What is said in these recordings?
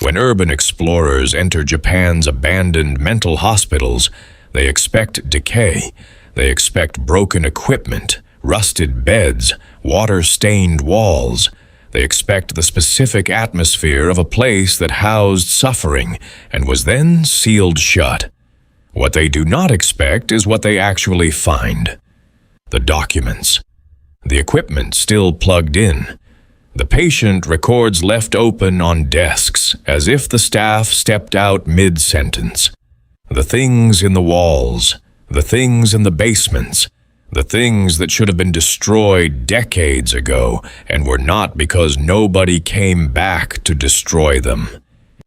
When urban explorers enter Japan's abandoned mental hospitals, they expect decay. They expect broken equipment, rusted beds, water-stained walls. They expect the specific atmosphere of a place that housed suffering and was then sealed shut. What they do not expect is what they actually find. The documents. The equipment still plugged in. The patient records left open on desks, as if the staff stepped out mid-sentence. The things in the walls, the things in the basements, the things that should have been destroyed decades ago and were not because nobody came back to destroy them.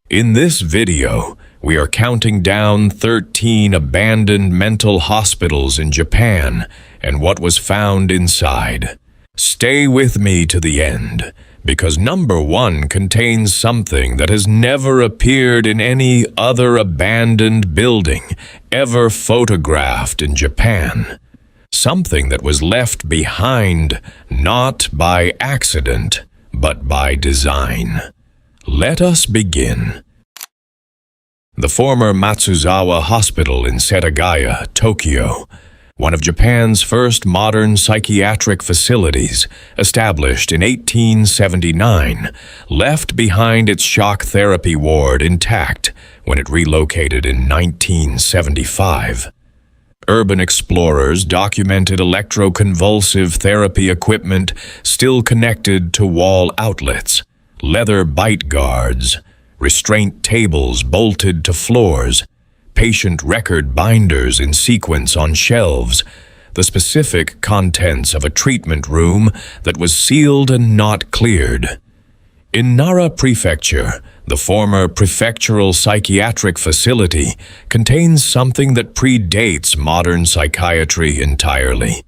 In this video, we are counting down 13 abandoned mental hospitals in Japan and what was found inside. Stay with me to the end, because number 1 contains something that has never appeared in any other abandoned building ever photographed in Japan. Something that was left behind not by accident, but by design. Let us begin. The former Matsuzawa Hospital in Setagaya, Tokyo, one of Japan's first modern psychiatric facilities, established in 1879, left behind its shock therapy ward intact when it relocated in 1975. Urban explorers documented electroconvulsive therapy equipment still connected to wall outlets, leather bite guards, restraint tables bolted to floors, patient record binders in sequence on shelves, the specific contents of a treatment room that was sealed and not cleared. In Nara Prefecture, the former prefectural psychiatric facility contains something that predates modern psychiatry entirely.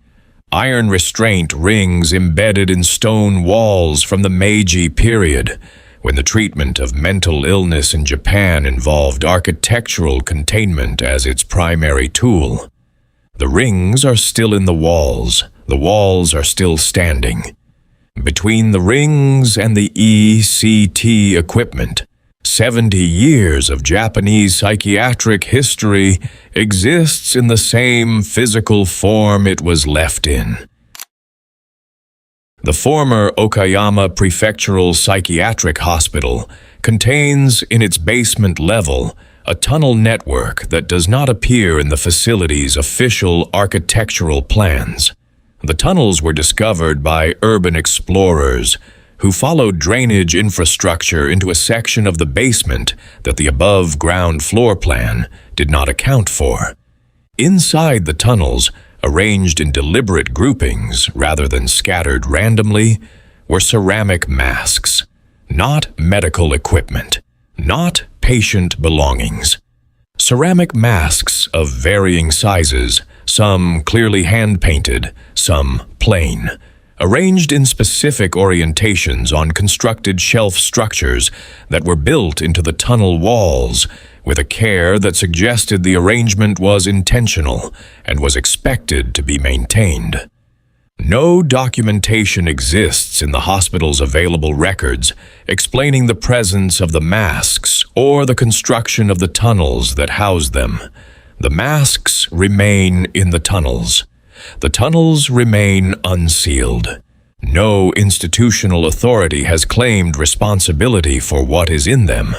Iron restraint rings embedded in stone walls from the Meiji period, when the treatment of mental illness in Japan involved architectural containment as its primary tool. The rings are still in the walls are still standing. Between the rings and the ECT equipment, 70 years of Japanese psychiatric history exists in the same physical form it was left in. The former Okayama Prefectural Psychiatric Hospital contains in its basement level a tunnel network that does not appear in the facility's official architectural plans. The tunnels were discovered by urban explorers who followed drainage infrastructure into a section of the basement that the above-ground floor plan did not account for. Inside the tunnels, arranged in deliberate groupings rather than scattered randomly, were ceramic masks, not medical equipment, not patient belongings. Ceramic masks of varying sizes, some clearly hand-painted, some plain, arranged in specific orientations on constructed shelf structures that were built into the tunnel walls with a care that suggested the arrangement was intentional and was expected to be maintained. No documentation exists in the hospital's available records explaining the presence of the masks or the construction of the tunnels that housed them. The masks remain in the tunnels. The tunnels remain unsealed. No institutional authority has claimed responsibility for what is in them.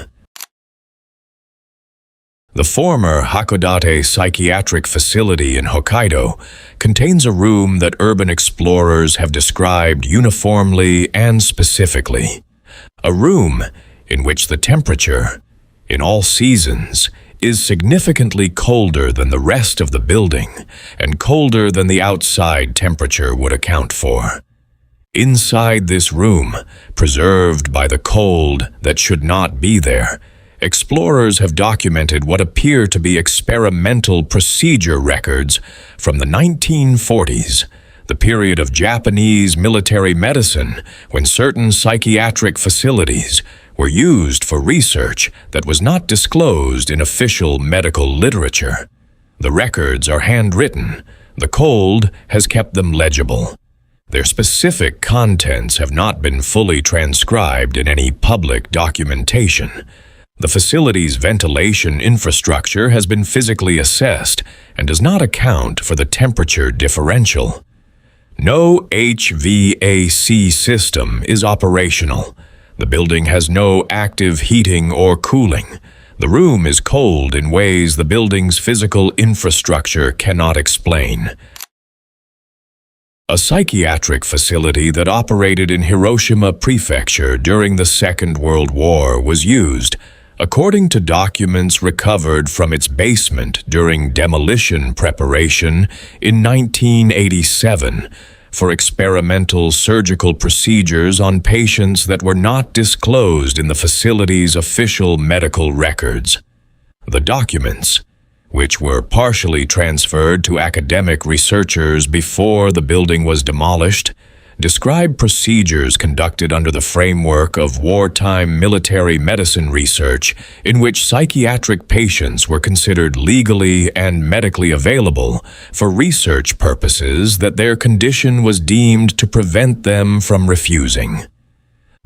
The former Hakodate psychiatric facility in Hokkaido contains a room that urban explorers have described uniformly and specifically. A room in which the temperature, in all seasons, is significantly colder than the rest of the building and colder than the outside temperature would account for. Inside this room, preserved by the cold that should not be there, explorers have documented what appear to be experimental procedure records from the 1940s, the period of Japanese military medicine when certain psychiatric facilities were used for research that was not disclosed in official medical literature. The records are handwritten. The cold has kept them legible. Their specific contents have not been fully transcribed in any public documentation. The facility's ventilation infrastructure has been physically assessed and does not account for the temperature differential. No HVAC system is operational. The building has no active heating or cooling. The room is cold in ways the building's physical infrastructure cannot explain. A psychiatric facility that operated in Hiroshima Prefecture during the Second World War was used, according to documents recovered from its basement during demolition preparation in 1987, for experimental surgical procedures on patients that were not disclosed in the facility's official medical records. The documents, which were partially transferred to academic researchers before the building was demolished, describe procedures conducted under the framework of wartime military medicine research in which psychiatric patients were considered legally and medically available for research purposes that their condition was deemed to prevent them from refusing.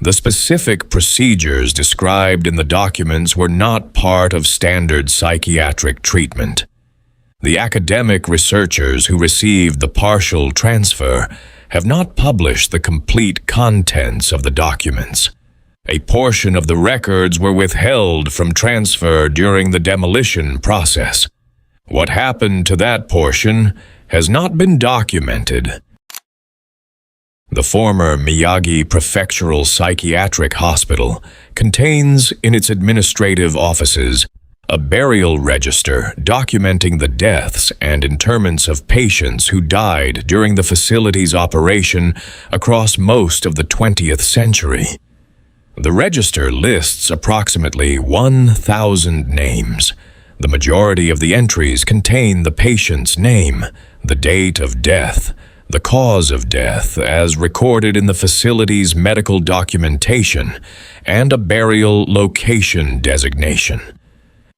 The specific procedures described in the documents were not part of standard psychiatric treatment. The academic researchers who received the partial transfer have not published the complete contents of the documents. A portion of the records were withheld from transfer during the demolition process. What happened to that portion has not been documented. The former Miyagi Prefectural Psychiatric Hospital contains in its administrative offices a burial register documenting the deaths and interments of patients who died during the facility's operation across most of the 20th century. The register lists approximately 1,000 names. The majority of the entries contain the patient's name, the date of death, the cause of death as recorded in the facility's medical documentation, and a burial location designation.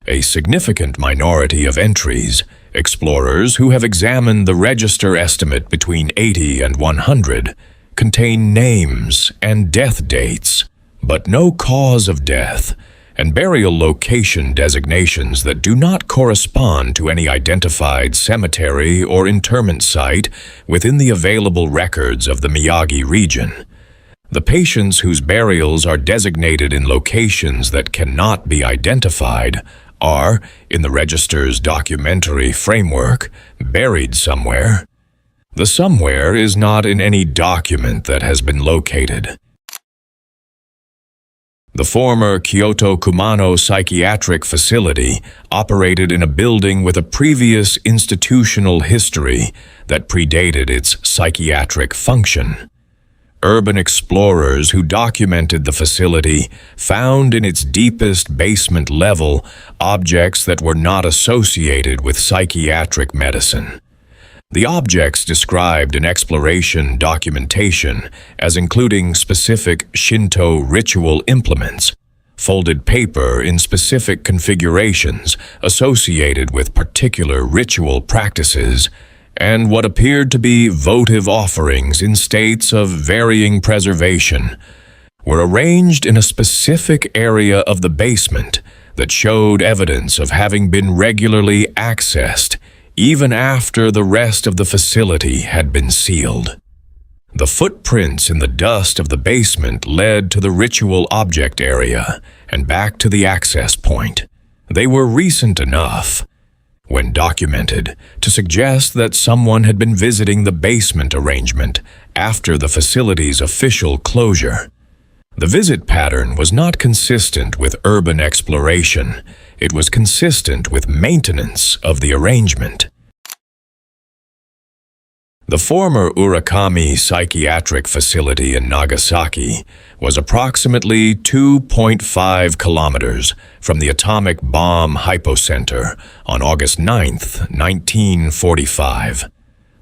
A significant minority of entries, explorers who have examined the register estimate between 80 and 100, contain names and death dates, but no cause of death, and burial location designations that do not correspond to any identified cemetery or interment site within the available records of the Miyagi region. The patients whose burials are designated in locations that cannot be identified are, in the register's documentary framework, buried somewhere. The somewhere is not in any document that has been located. The former Kyoto Kumano Psychiatric Facility operated in a building with a previous institutional history that predated its psychiatric function. Urban explorers who documented the facility found in its deepest basement level objects that were not associated with psychiatric medicine. The objects described in exploration documentation as including specific Shinto ritual implements, folded paper in specific configurations associated with particular ritual practices, and what appeared to be votive offerings in states of varying preservation, were arranged in a specific area of the basement that showed evidence of having been regularly accessed even after the rest of the facility had been sealed. The footprints in the dust of the basement led to the ritual object area and back to the access point. They were recent enough, when documented, to suggest that someone had been visiting the basement arrangement after the facility's official closure. The visit pattern was not consistent with urban exploration. It was consistent with maintenance of the arrangement. The former Urakami Psychiatric Facility in Nagasaki was approximately 2.5 kilometers from the atomic bomb hypocenter on August 9, 1945.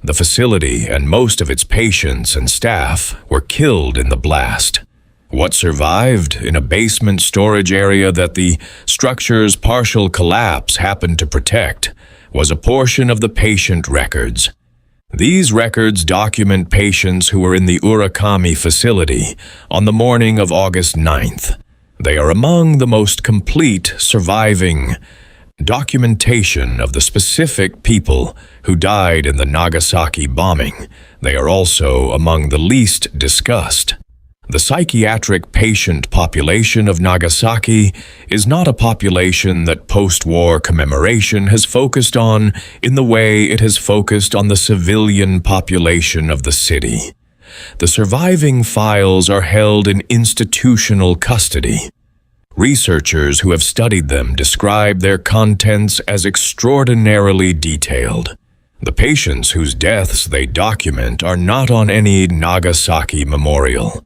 The facility and most of its patients and staff were killed in the blast. What survived in a basement storage area that the structure's partial collapse happened to protect was a portion of the patient records. These records document patients who were in the Urakami facility on the morning of August 9th. They are among the most complete surviving documentation of the specific people who died in the Nagasaki bombing. They are also among the least discussed. The psychiatric patient population of Nagasaki is not a population that post-war commemoration has focused on in the way it has focused on the civilian population of the city. The surviving files are held in institutional custody. Researchers who have studied them describe their contents as extraordinarily detailed. The patients whose deaths they document are not on any Nagasaki memorial.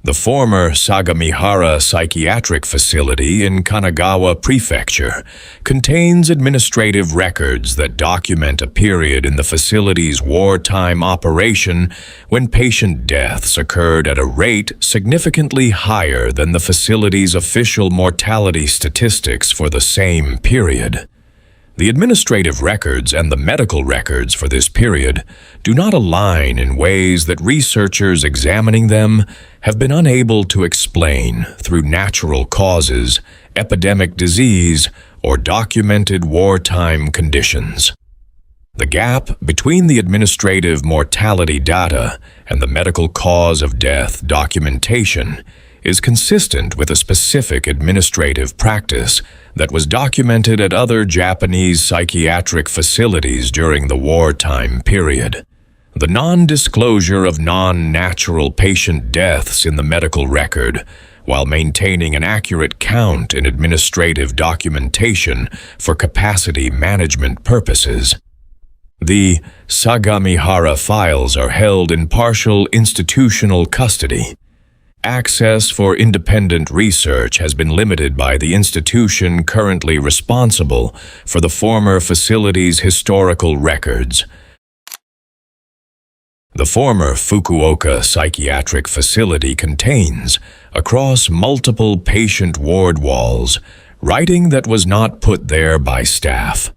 The former Sagamihara psychiatric facility in Kanagawa Prefecture contains administrative records that document a period in the facility's wartime operation when patient deaths occurred at a rate significantly higher than the facility's official mortality statistics for the same period. The administrative records and the medical records for this period do not align in ways that researchers examining them have been unable to explain through natural causes, epidemic disease, or documented wartime conditions. The gap between the administrative mortality data and the medical cause of death documentation is consistent with a specific administrative practice that was documented at other Japanese psychiatric facilities during the wartime period. The non-disclosure of non-natural patient deaths in the medical record, while maintaining an accurate count in administrative documentation for capacity management purposes. The Sagamihara files are held in partial institutional custody. Access for independent research has been limited by the institution currently responsible for the former facility's historical records. The former Fukuoka psychiatric facility contains, across multiple patient ward walls, writing that was not put there by staff.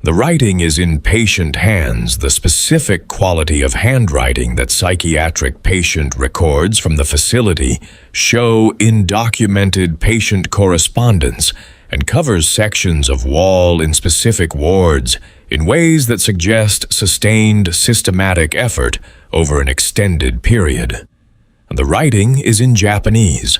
The writing is in patient hands, the specific quality of handwriting that psychiatric patient records from the facility show in documented patient correspondence and covers sections of wall in specific wards in ways that suggest sustained systematic effort over an extended period. The writing is in Japanese.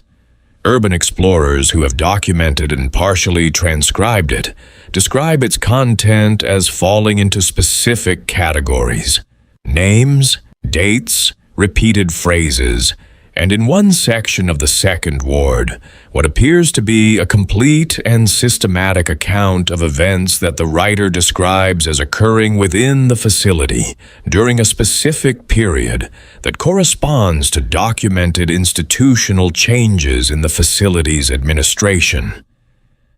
Urban explorers who have documented and partially transcribed it describe its content as falling into specific categories: names, dates, repeated phrases, and in one section of the second ward, what appears to be a complete and systematic account of events that the writer describes as occurring within the facility during a specific period that corresponds to documented institutional changes in the facility's administration.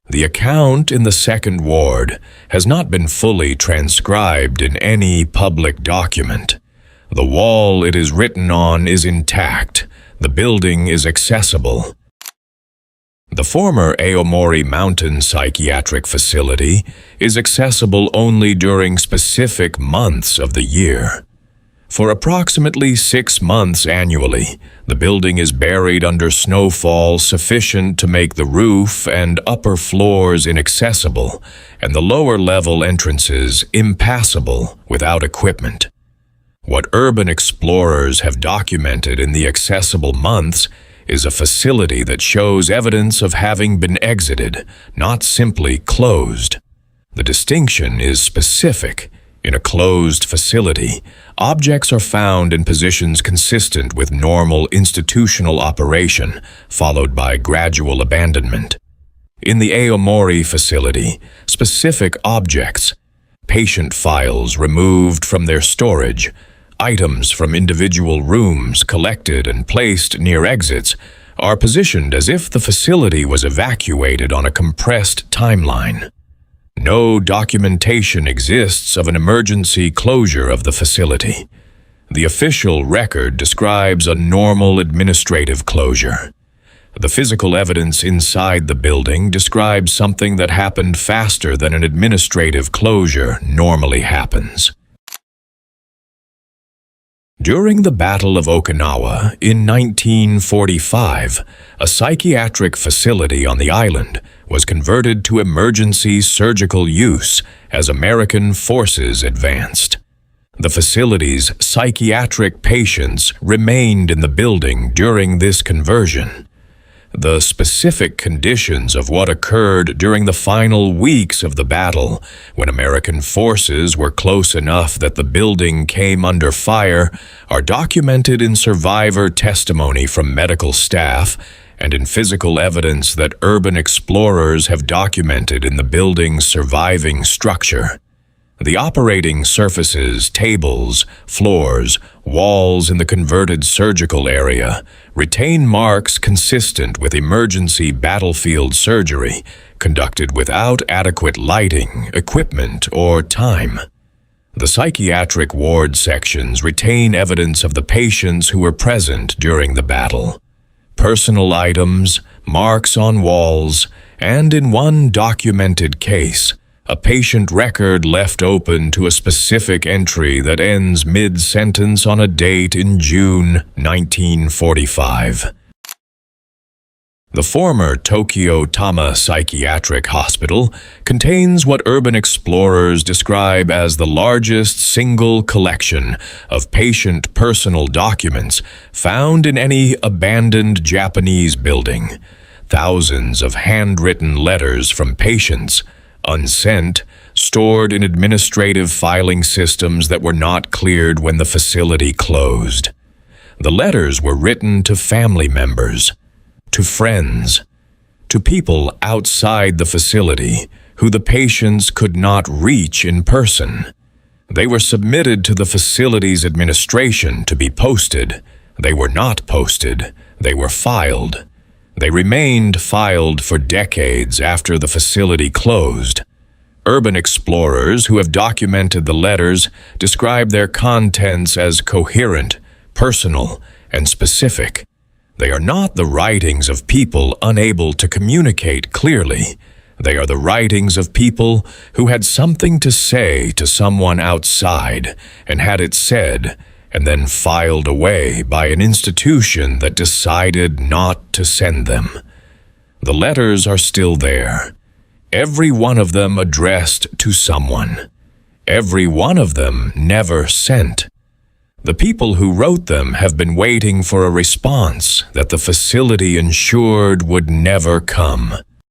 The account in the second ward has not been fully transcribed in any public document. The wall it is written on is intact. The building is accessible. The former Aomori Mountain Psychiatric Facility is accessible only during specific months of the year. For approximately 6 months annually, the building is buried under snowfall sufficient to make the roof and upper floors inaccessible and the lower-level entrances impassable without equipment. What urban explorers have documented in the accessible months is a facility that shows evidence of having been exited, not simply closed. The distinction is specific. In a closed facility, objects are found in positions consistent with normal institutional operation, followed by gradual abandonment. In the Aomori facility, specific objects, patient files removed from their storage, items from individual rooms collected and placed near exits, are positioned as if the facility was evacuated on a compressed timeline. No documentation exists of an emergency closure of the facility. The official record describes a normal administrative closure. The physical evidence inside the building describes something that happened faster than an administrative closure normally happens. During the Battle of Okinawa in 1945, a psychiatric facility on the island was converted to emergency surgical use as American forces advanced. The facility's psychiatric patients remained in the building during this conversion. The specific conditions of what occurred during the final weeks of the battle, when American forces were close enough that the building came under fire, are documented in survivor testimony from medical staff and in physical evidence that urban explorers have documented in the building's surviving structure. The operating surfaces, tables, floors, walls in the converted surgical area retain marks consistent with emergency battlefield surgery conducted without adequate lighting, equipment, or time. The psychiatric ward sections retain evidence of the patients who were present during the battle. Personal items, marks on walls, and in one documented case, a patient record left open to a specific entry that ends mid-sentence on a date in June 1945. The former Tokyo Tama Psychiatric Hospital contains what urban explorers describe as the largest single collection of patient personal documents found in any abandoned Japanese building. Thousands of handwritten letters from patients, unsent, stored in administrative filing systems that were not cleared when the facility closed. The letters were written to family members, to friends, to people outside the facility who the patients could not reach in person. They were submitted to the facility's administration to be posted. They were not posted. They were filed. They remained filed for decades after the facility closed. Urban explorers who have documented the letters describe their contents as coherent, personal, and specific. They are not the writings of people unable to communicate clearly. They are the writings of people who had something to say to someone outside and had it said, and then filed away by an institution that decided not to send them. The letters are still there, every one of them addressed to someone, every one of them never sent. The people who wrote them have been waiting for a response that the facility ensured would never come.